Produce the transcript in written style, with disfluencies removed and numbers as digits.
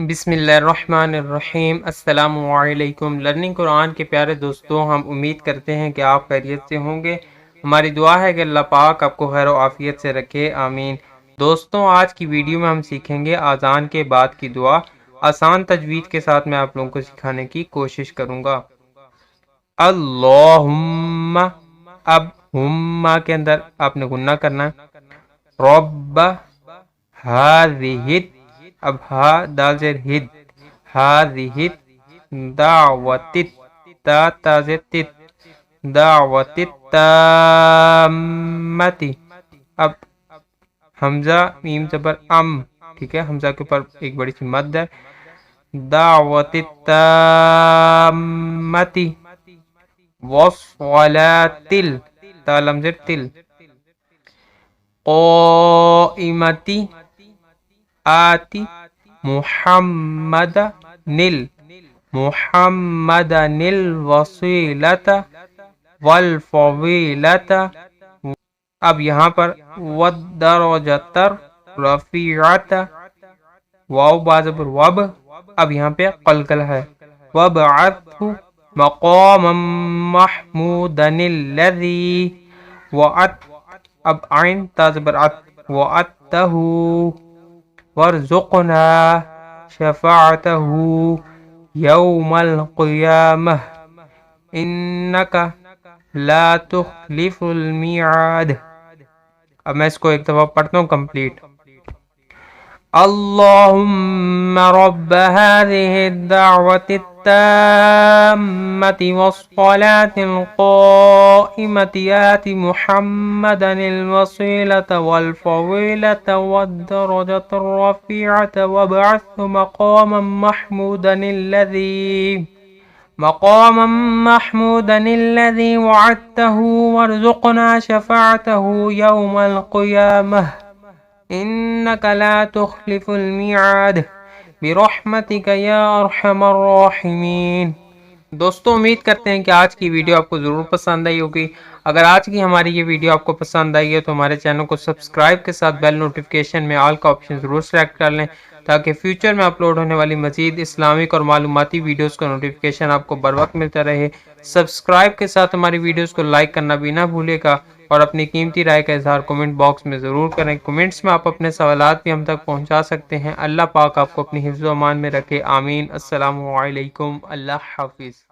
بسم اللہ الرحمن الرحیم۔ السلام علیکم لرننگ قرآن کے پیارے دوستوں، ہم امید کرتے ہیں کہ آپ خیریت سے ہوں گے۔ ہماری دعا ہے کہ اللہ پاک آپ کو خیر و عافیت سے رکھے، آمین۔ دوستوں، آج کی ویڈیو میں ہم سیکھیں گے اذان کے بعد کی دعا۔ آسان تجوید کے ساتھ میں آپ لوگوں کو سکھانے کی کوشش کروں گا۔ اللہم، اب ہما کے اندر آپ نے گنہ کرنا ہے۔ رب ہذہ، اب ہا دال زیر ہد، ہذہ دعوت، تا تا زیر تت، دعوت التامت۔ اب حمزہ میم زبر ام، ٹھیک ہے، حمزہ کے اوپر ایک بڑی سی مد ہے۔ دعوت التامت والصلاۃ، تا لام زیر تل، قائمتی، آتی محمد نل، محمد نل وسیلت والفضیلت۔ اب یہاں پر والدرجۃ رفیعت، واو بازبر وب، اب یہاں پہ قلقلہ ہے۔ وابعثہ مقاما محمودا الذی وعد، اب عین تازبر عت، وعدتہ وارزقنا شفاعتہ یوم القیامہ انک لا تخلف المیعاد۔ اب میں اس کو ایک دفعہ پڑھتا ہوں کمپلیٹ۔ اللہم رب هذه الدعوة التامة والصلاة القائمة آت محمدا الوسيلة والفضيلة والدرجة الرفيعة وابعثه مقاما محمودا الذي وعدته وارزقنا شفاعته يوم القيامة انك لا تخلف الميعاد برحمتك یا ارحم الراحمین۔ دوستوں، امید کرتے ہیں کہ آج کی ویڈیو آپ کو ضرور پسند آئی ہوگی۔ اگر آج کی ہماری یہ ویڈیو آپ کو پسند آئی ہے تو ہمارے چینل کو سبسکرائب کے ساتھ بیل نوٹیفیکیشن میں آل کا آپشن ضرور سلیکٹ کر لیں تاکہ فیوچر میں اپلوڈ ہونے والی مزید اسلامک اور معلوماتی ویڈیوز کا نوٹیفیکیشن آپ کو بر وقت ملتا رہے۔ سبسکرائب کے ساتھ ہماری ویڈیوز کو لائک کرنا بھی نہ بھولے گا اور اپنی قیمتی رائے کا اظہار کمنٹ باکس میں ضرور کریں۔ کمنٹس میں آپ اپنے سوالات بھی ہم تک پہنچا سکتے ہیں۔ اللہ پاک آپ کو اپنی حفظ و امان میں رکھے، آمین۔ السلام علیکم، اللہ حافظ۔